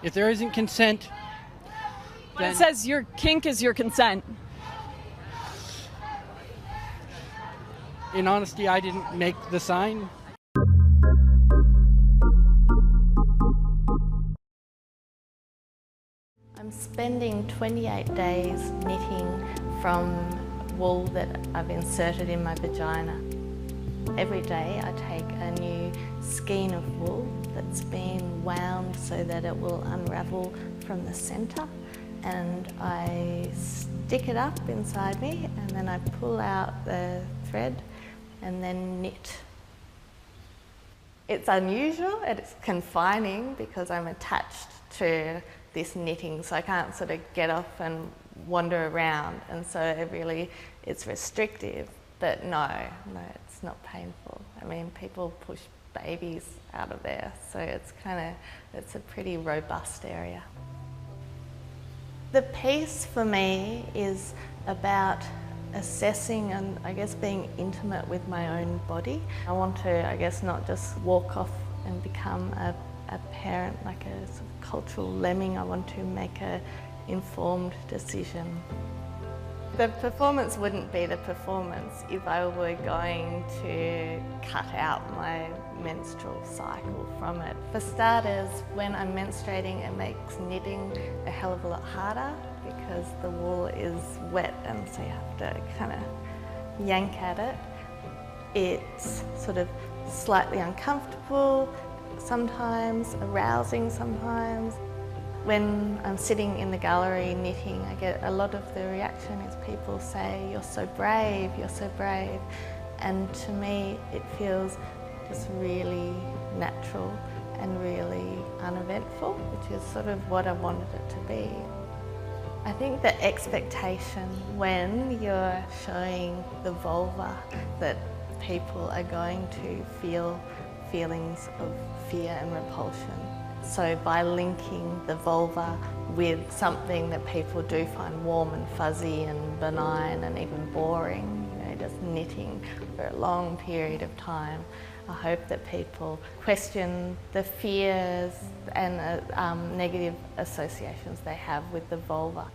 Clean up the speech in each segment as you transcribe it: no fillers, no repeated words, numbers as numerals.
If there isn't consent, then... It says your kink is your consent. In honesty, I didn't make the sign. I'm spending 28 days knitting from wool that I've inserted in my vagina. Every day I take a new skein of wool that's been wound so that it will unravel from the centre, and I stick it up inside me and then I pull out the thread and then knit. It's unusual and it's confining because I'm attached to this knitting, so I can't sort of get off and wander around, and so it's restrictive, but no, it's not painful. I mean, people push babies out of there, so it's a pretty robust area. The piece for me is about assessing and I guess being intimate with my own body. I want to, I guess, not just walk off and become a parent, like a sort of cultural lemming. I want to make an informed decision. The performance wouldn't be the performance if I were going to cut out my menstrual cycle from it. For starters, when I'm menstruating, it makes knitting a hell of a lot harder because the wool is wet and so you have to kind of yank at it. It's sort of slightly uncomfortable, sometimes arousing sometimes. When I'm sitting in the gallery knitting, I get a lot of the reaction is people say, "You're so brave, you're so brave." And to me, it feels just really natural and really uneventful, which is sort of what I wanted it to be. I think the expectation when you're showing the vulva that people are going to feel feelings of fear and repulsion. So by linking the vulva with something that people do find warm and fuzzy and benign and even boring, just knitting for a long period of time, I hope that people question the fears and negative associations they have with the vulva.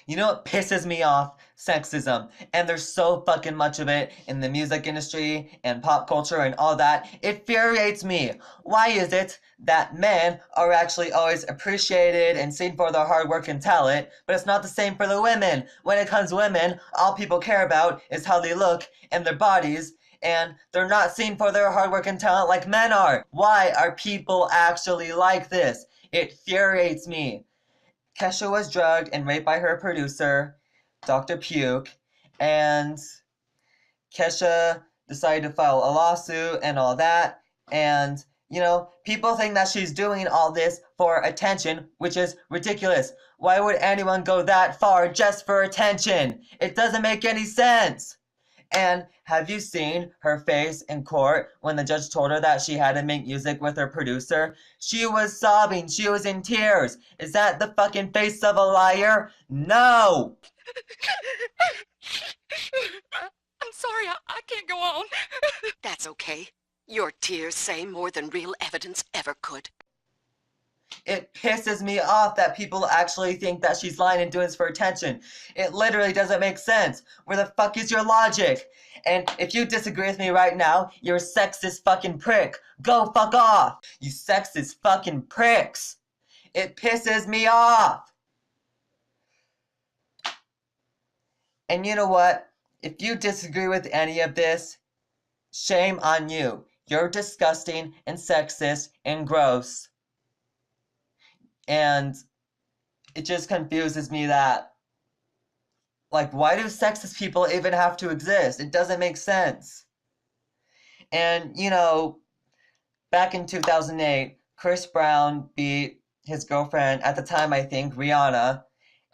You know what pisses me off? Sexism. And there's so fucking much of it in the music industry and pop culture and all that. It infuriates me. Why is it that men are actually always appreciated and seen for their hard work and talent, but it's not the same for the women? When it comes to women, all people care about is how they look and their bodies, and they're not seen for their hard work and talent like men are. Why are people actually like this? It infuriates me. Kesha was drugged and raped by her producer, Dr. Puke, and Kesha decided to file a lawsuit and all that, and, people think that she's doing all this for attention, which is ridiculous. Why would anyone go that far just for attention? It doesn't make any sense. And have you seen her face in court when the judge told her that she had to make music with her producer? She was sobbing. She was in tears. Is that the fucking face of a liar? No! I'm sorry, I can't go on. That's okay. Your tears say more than real evidence ever could. It pisses me off that people actually think that she's lying and doing this for attention. It literally doesn't make sense. Where the fuck is your logic? And if you disagree with me right now, you're a sexist fucking prick. Go fuck off, you sexist fucking pricks. It pisses me off. And you know what? If you disagree with any of this, shame on you. You're disgusting and sexist and gross. And it just confuses me that, why do sexist people even have to exist? It doesn't make sense. And, back in 2008, Chris Brown beat his girlfriend, at the time I think, Rihanna.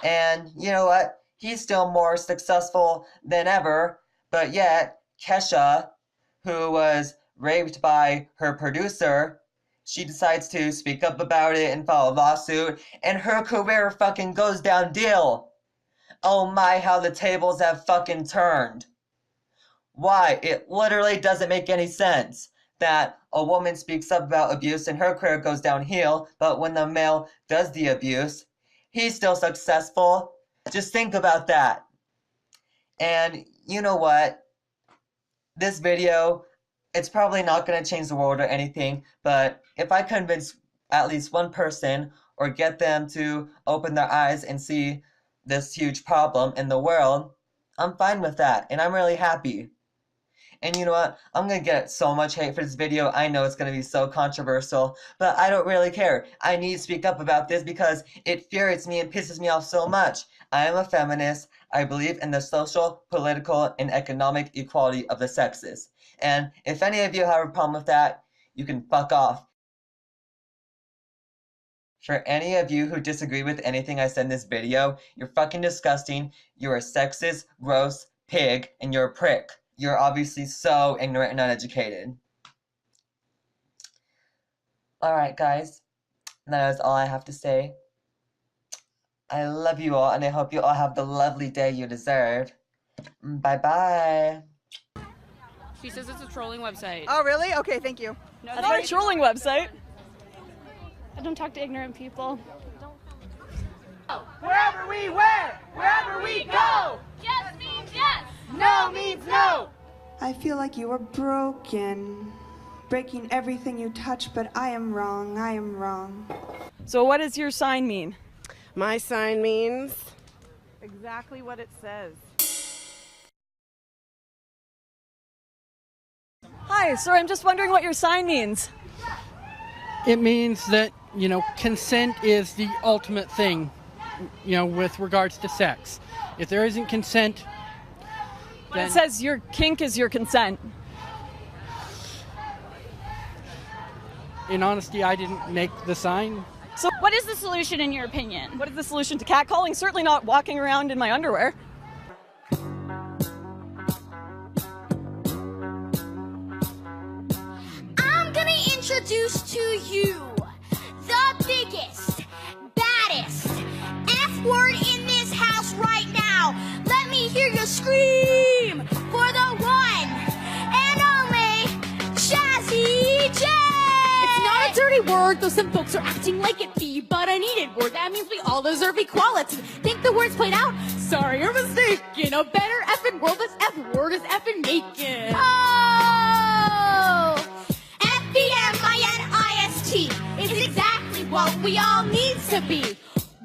And you know what? He's still more successful than ever, but yet, Kesha, who was raped by her producer, she decides to speak up about it and file a lawsuit, and her career fucking goes downhill. Oh my, how the tables have fucking turned. Why? It literally doesn't make any sense. that a woman speaks up about abuse and her career goes downhill, but when the male does the abuse, he's still successful. Just think about that. And you know what? This video, it's probably not going to change the world or anything, but if I convince at least one person or get them to open their eyes and see this huge problem in the world, I'm fine with that, and I'm really happy. And you know what? I'm going to get so much hate for this video. I know it's going to be so controversial, but I don't really care. I need to speak up about this because it infuriates me and pisses me off so much. I am a feminist. I believe in the social, political, and economic equality of the sexes. And if any of you have a problem with that, you can fuck off. For any of you who disagree with anything I said in this video, you're fucking disgusting, you're a sexist, gross pig, and you're a prick. You're obviously so ignorant and uneducated. Alright guys, that is all I have to say. I love you all, and I hope you all have the lovely day you deserve. Bye-bye. She says it's a trolling website. Oh, really? Okay, thank you. No, it's not a trolling website. I don't talk to ignorant people. Wherever we go! Yes means yes! No means no! I feel like you are broken, breaking everything you touch, but I am wrong, I am wrong. So what does your sign mean? My sign means Exactly what it says. Hi, sorry, I'm just wondering what your sign means. It means that, consent is the ultimate thing, with regards to sex. If there isn't consent, then It says your kink is your consent. in honesty, I didn't make the sign. So What is the solution in your opinion? what is the solution to catcalling? Certainly not walking around in my underwear. I'm gonna introduce to you the biggest, baddest F word in this house right now. Let me hear you scream for the one and only Jazzy J. It's not a dirty word, though some folks are acting like it be, but a needed word. That means we all deserve equality. Think the word's played out? Sorry, you're mistaken. A better effing world, this F word is effing naked. Oh, FBMINIST is exactly what we all need to be.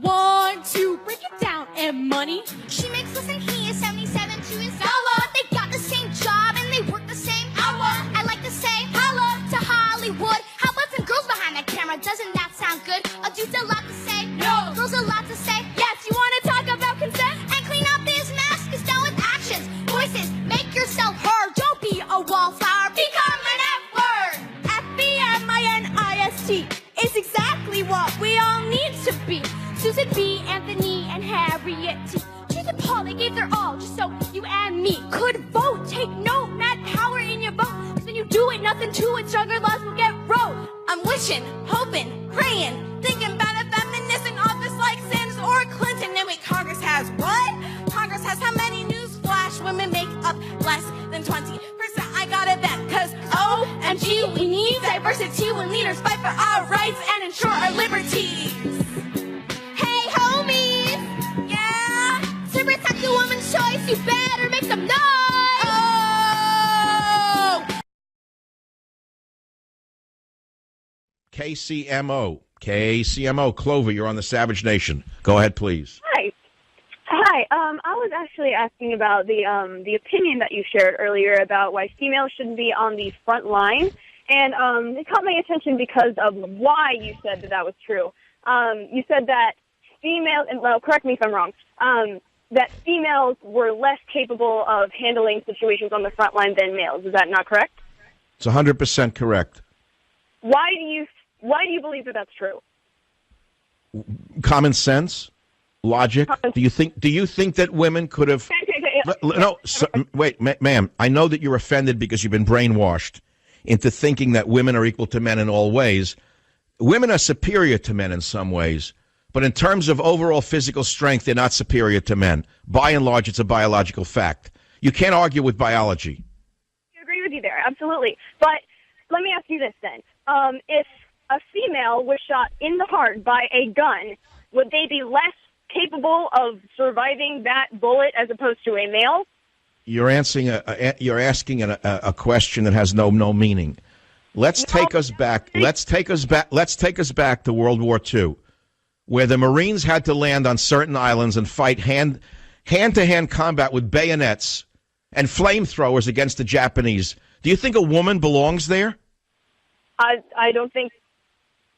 1, 2, break it down. And money? She makes less than he is 77 to his dollar. They got the same job and they work the same hour. I like to say holla to Hollywood. How about some girls behind the camera? Doesn't that sound good? A dude's a lot to say. No. Girls a lot to say. Yes, you want to talk about consent? And clean up this mess. It's done with actions. Voices, make yourself heard. Don't be a wallflower. Become an F word. FBMINIST is exactly what we all need to be. Susan B., Anthony, and Harriet T. Truth and Paul, they gave their all just so you and me could vote. Take note, mad power in your vote. 'Cause when you do it, nothing to it, stronger laws will get wrote. I'm wishing, hoping, praying, thinking about a feminist in office like Sanders or Clinton. And wait, Congress has what? Congress has how many? Newsflash, women make up less than 20%. I got it then, cause OMG, we need diversity when leaders fight for our rights and ensure our liberties. Hey homies, yeah, to protect the woman's choice, you better make some noise. Oh! KCMO, Clover, you're on the Savage Nation. Go ahead, please. Hi. I was actually asking about the opinion that you shared earlier about why females shouldn't be on the front line, and it caught my attention because of why you said that was true. You said that females, and well, correct me if I'm wrong, that females were less capable of handling situations on the front line than males. Is that not correct? It's 100% correct. Why do you believe that that's true? Common sense, logic. Do you think that women could have? No, wait, ma'am. I know that you're offended because you've been brainwashed into thinking that women are equal to men in all ways. Women are superior to men in some ways, but in terms of overall physical strength, they're not superior to men. By and large, it's a biological fact. You can't argue with biology. I agree with you there, absolutely. But let me ask you this then. If a female was shot in the heart by a gun, would they be less capable of surviving that bullet as opposed to a male? You're asking a question that has no meaning. Let's take us back. Let's take us back to World War II, where the Marines had to land on certain islands and fight hand-to-hand combat with bayonets and flamethrowers against the Japanese. Do you think a woman belongs there? I don't think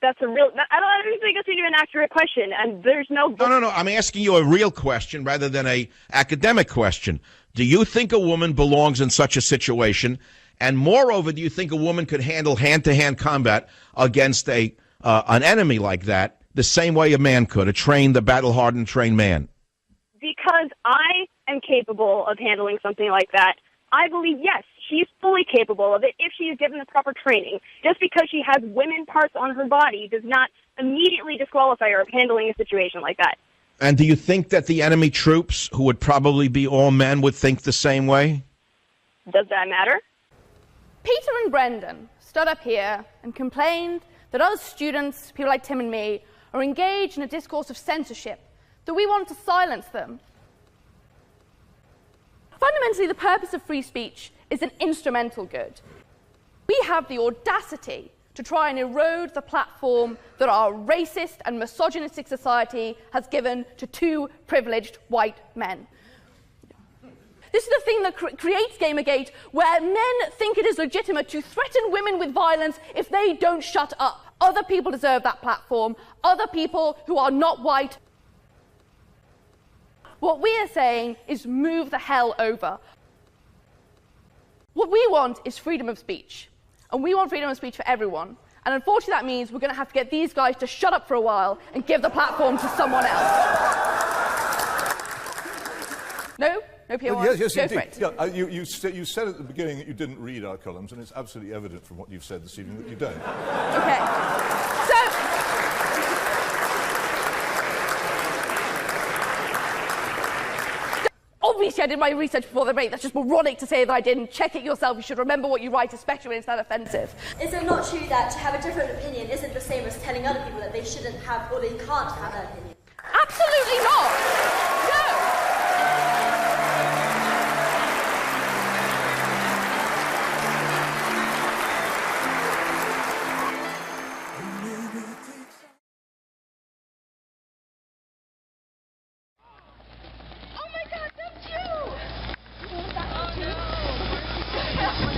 that's a real. I don't think that's even an accurate question. And there's no. No. I'm asking you a real question rather than a academic question. Do you think a woman belongs in such a situation? And moreover, do you think a woman could handle hand-to-hand combat against an enemy like that the same way a man could, a battle-hardened, trained man? Because I am capable of handling something like that, I believe, yes, she's fully capable of it if she is given the proper training. Just because she has women parts on her body does not immediately disqualify her of handling a situation like that. And do you think that the enemy troops, who would probably be all men, would think the same way? Does that matter? Peter and Brendan stood up here and complained that us students, people like Tim and me, are engaged in a discourse of censorship, that we want to silence them. Fundamentally, the purpose of free speech is an instrumental good. We have the audacity to try and erode the platform that our racist and misogynistic society has given to two privileged white men. This is the thing that creates Gamergate, where men think it is legitimate to threaten women with violence if they don't shut up. Other people deserve that platform. Other people who are not white. What we are saying is move the hell over. What we want is freedom of speech. And we want freedom of speech for everyone. And unfortunately that means we're going to have to get these guys to shut up for a while and give the platform to someone else. No? No PR1? Yes, Go indeed. for it. Yeah, you said at the beginning that you didn't read our columns, and it's absolutely evident from what you've said this evening that you don't. Okay. So... Obviously, I did my research before the break. That's just moronic to say that I didn't. Check it yourself. You should remember what you write, especially when it's that offensive. Is it not true that to have a different opinion isn't the same as telling other people that they shouldn't have or they can't have that opinion? Absolutely not. No.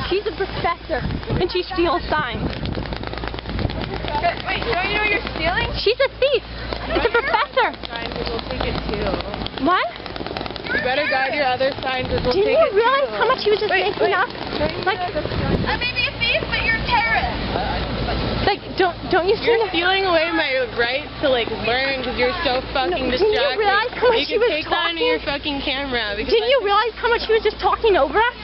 She's a professor, and she steals signs. Wait, don't you know you're stealing? She's a thief. It's a professor. Signs, we'll take it too. What? You better guide your other signs, we'll take it too. Didn't you realize how much he was just making up? Like, I may be a thief, but you're a terrorist. Like, don't you see? You're stealing away my right to like learn because you're so fucking distracted. Didn't you realize how much you he was can take talking? that into your fucking camera. Didn't you realize how much he was just talking over us?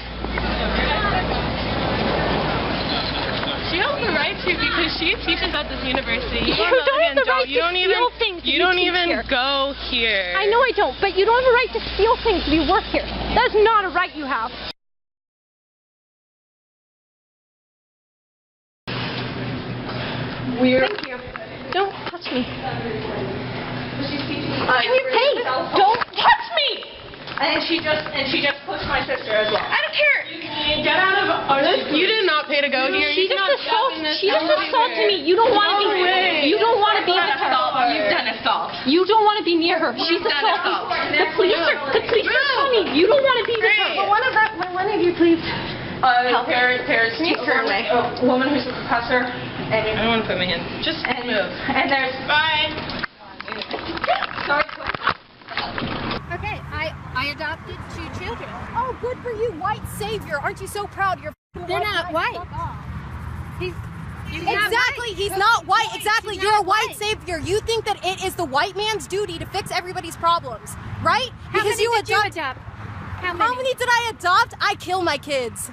She has the right to because she teaches at this university. You don't have the right to steal things. You don't even go here. I know I don't, but you don't have a right to steal things if you work here. That's not a right you have. Weird. Thank you. Don't touch me. Hey, don't touch me! And she just pushed my sister as well. I don't care. Get out of our. You did not pay to go here. She just assaulted me. You don't want to be. You don't want to be with her. You've done assault. You don't want to be near her. She's assaulting. The police are coming. You don't want to be with her. Will one of you please? Paris, take her away. A woman who's a professor. I don't want to put my hand. Just move. And there's. Bye. Sorry. Okay, I adopted 2 children. Oh, good for you, white savior. Aren't you so proud? They're not white. Exactly, he's not white. Exactly, you're a white savior. You think that it is the white man's duty to fix everybody's problems, right? How many did you adopt? How many did I adopt? I kill my kids.